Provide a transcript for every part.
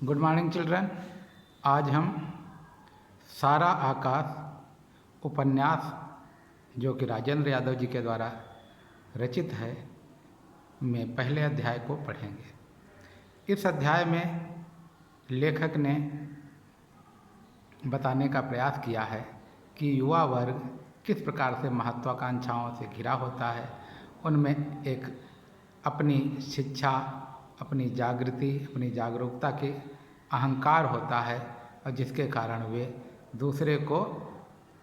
Good morning children. आज हम सारा आकाश उपन्यास जो कि राजेंद्र यादव जी के द्वारा रचित है में पहले अध्याय को पढ़ेंगे। इस अध्याय में लेखक ने बताने का प्रयास किया है कि युवा वर्ग किस प्रकार से महत्वाकांक्षाओं से घिरा होता है। उनमें एक अपनी शिक्षा, अपनी जागृति, अपनी जागरूकता के अहंकार होता है और जिसके कारण वे दूसरे को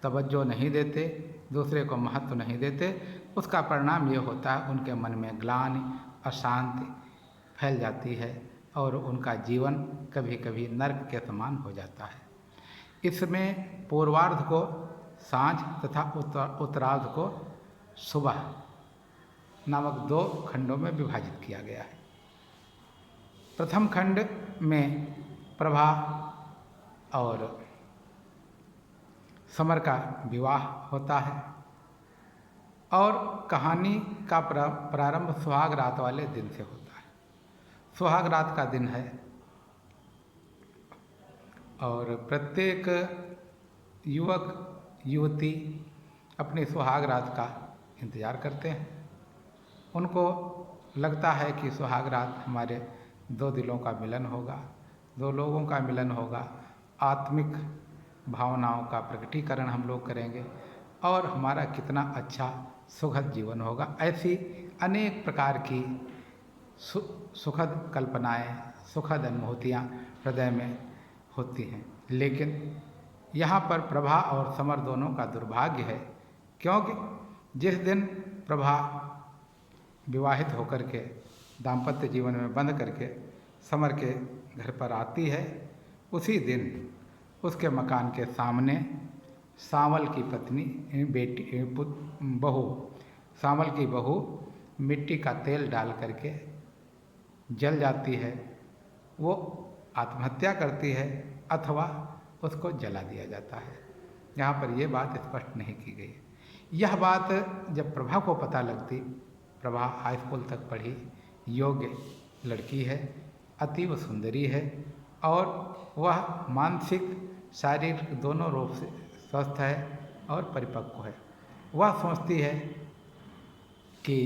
तवज्जो नहीं देते, दूसरे को महत्व नहीं देते। उसका परिणाम ये होता है उनके मन में ग्लानि, अशांति फैल जाती है और उनका जीवन कभी कभी नर्क के समान हो जाता है। इसमें पूर्वार्ध को सांझ तथा उत्तरार्ध को सुबह नामक दो खंडों में विभाजित किया गया है। प्रथम खंड में प्रभा और समर का विवाह होता है और कहानी का प्रारंभ सुहाग रात वाले दिन से होता है। सुहाग रात का दिन है और प्रत्येक युवक युवती अपनी सुहाग रात का इंतज़ार करते हैं। उनको लगता है कि सुहाग रात हमारे दो दिलों का मिलन होगा, दो लोगों का मिलन होगा, आत्मिक भावनाओं का प्रकटीकरण हम लोग करेंगे और हमारा कितना अच्छा सुखद जीवन होगा। ऐसी अनेक प्रकार की सुखद कल्पनाएं, सुखद अनुभूतियाँ हृदय में होती हैं। लेकिन यहाँ पर प्रभा और समर दोनों का दुर्भाग्य है, क्योंकि जिस दिन प्रभा विवाहित होकर के दाम्पत्य जीवन में बंध करके समर के घर पर आती है, उसी दिन उसके मकान के सामने सांवल की पत्नी सांवल की बहू मिट्टी का तेल डाल करके जल जाती है। वो आत्महत्या करती है अथवा उसको जला दिया जाता है। यहाँ पर यह बात स्पष्ट नहीं की गई। यह बात जब प्रभा को पता लगती, प्रभा हाई स्कूल तक पढ़ी, योग्य लड़की है, अतीव सुंदरी है और वह मानसिक शारीरिक दोनों रूप से स्वस्थ है और परिपक्व है। वह सोचती है कि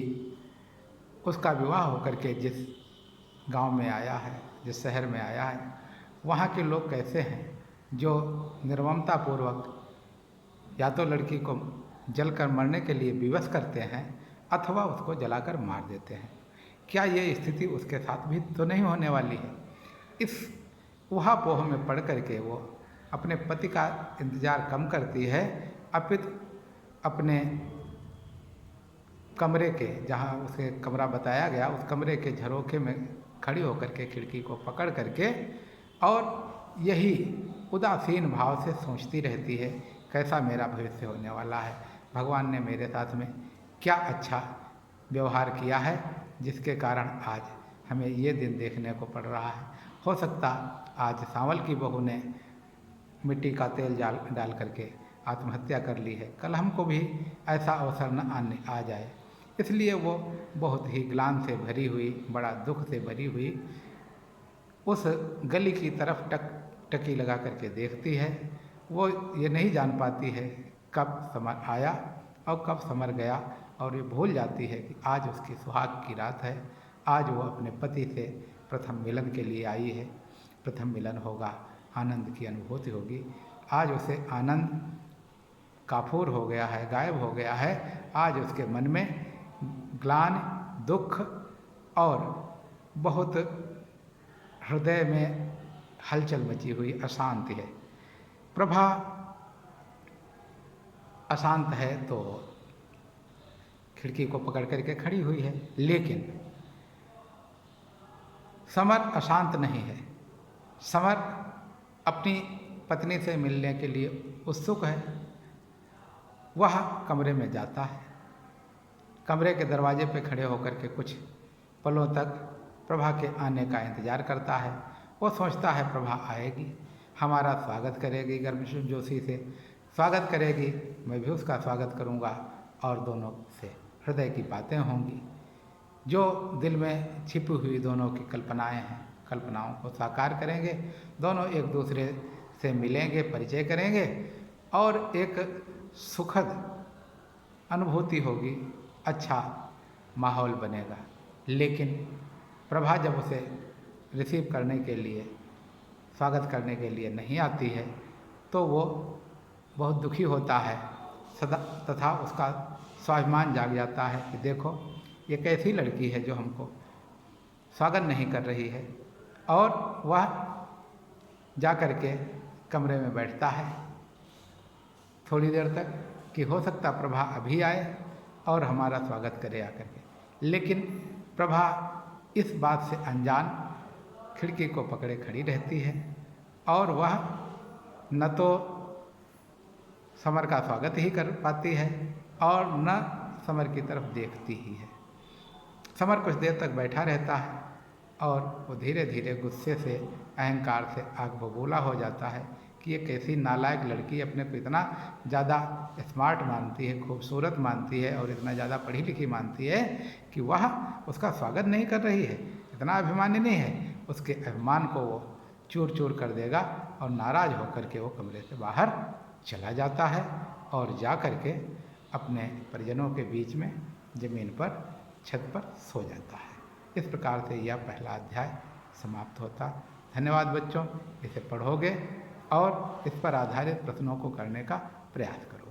उसका विवाह होकर के जिस गांव में आया है, जिस शहर में आया है, वहाँ के लोग कैसे हैं जो निर्ममता पूर्वक या तो लड़की को जलकर मरने के लिए विवश करते हैं अथवा उसको जलाकर मार देते हैं। क्या ये स्थिति उसके साथ भी तो नहीं होने वाली है? इस ऊहापोह में पड़ करके वो अपने पति का इंतज़ार कम करती है, अपितु अपने कमरे के, जहाँ उसे कमरा बताया गया, उस कमरे के झरोखे में खड़ी होकर के खिड़की को पकड़ करके और यही उदासीन भाव से सोचती रहती है, कैसा मेरा भविष्य होने वाला है, भगवान ने मेरे साथ में क्या अच्छा व्यवहार किया है जिसके कारण आज हमें ये दिन देखने को पड़ रहा है। हो सकता आज सांवल की बहू ने मिट्टी का तेल डाल करके आत्महत्या कर ली है, कल हमको भी ऐसा अवसर न आ जाए। इसलिए वो बहुत ही ग्लानि से भरी हुई, बड़ा दुख से भरी हुई उस गली की तरफ टकी लगा करके देखती है। वो ये नहीं जान पाती है कब समर आया और कब समर गया, और ये भूल जाती है कि आज उसकी सुहाग की रात है। आज वो अपने पति से प्रथम मिलन के लिए आई है। प्रथम मिलन होगा, आनंद की अनुभूति होगी। आज उसे आनंद काफूर हो गया है, गायब हो गया है। आज उसके मन में ग्लानि, दुख और बहुत हृदय में हलचल मची हुई अशांति है। प्रभा अशांत है तो खिड़की को पकड़ करके खड़ी हुई है, लेकिन समर अशांत नहीं है। समर अपनी पत्नी से मिलने के लिए उत्सुक है। वह कमरे में जाता है, कमरे के दरवाजे पर खड़े होकर के कुछ पलों तक प्रभा के आने का इंतज़ार करता है। वो सोचता है प्रभा आएगी, हमारा स्वागत करेगी, गर्मजोशी से स्वागत करेगी, मैं भी उसका स्वागत करूंगा और दोनों से हृदय की बातें होंगी। जो दिल में छिपी हुई दोनों की कल्पनाएं हैं कल्पनाओं को साकार करेंगे। दोनों एक दूसरे से मिलेंगे, परिचय करेंगे और एक सुखद अनुभूति होगी, अच्छा माहौल बनेगा। लेकिन प्रभा जब उसे रिसीव करने के लिए, स्वागत करने के लिए नहीं आती है तो वो बहुत दुखी होता है सदा, तथा उसका स्वाभिमान जाग जाता है कि देखो ये कैसी लड़की है जो हमको स्वागत नहीं कर रही है। और वह जा कर के कमरे में बैठता है थोड़ी देर तक कि हो सकता प्रभा अभी आए और हमारा स्वागत करे आकर के। लेकिन प्रभा इस बात से अनजान खिड़की को पकड़े खड़ी रहती है और वह न तो समर का स्वागत ही कर पाती है और न समर की तरफ देखती ही है। समर कुछ देर तक बैठा रहता है और वो धीरे धीरे गुस्से से, अहंकार से आग बबूला हो जाता है कि ये कैसी नालायक लड़की अपने को इतना ज़्यादा स्मार्ट मानती है, खूबसूरत मानती है और इतना ज़्यादा पढ़ी लिखी मानती है कि वह उसका स्वागत नहीं कर रही है। इतना अभिमानी नहीं है, उसके अभिमान को वो चूर चूर कर देगा और नाराज़ होकर के वो कमरे से बाहर चला जाता है और जा कर के अपने परिजनों के बीच में ज़मीन पर, छत पर सो जाता है। इस प्रकार से यह पहला अध्याय समाप्त होता। धन्यवाद बच्चों, इसे पढ़ोगे और इस पर आधारित प्रश्नों को करने का प्रयास करो।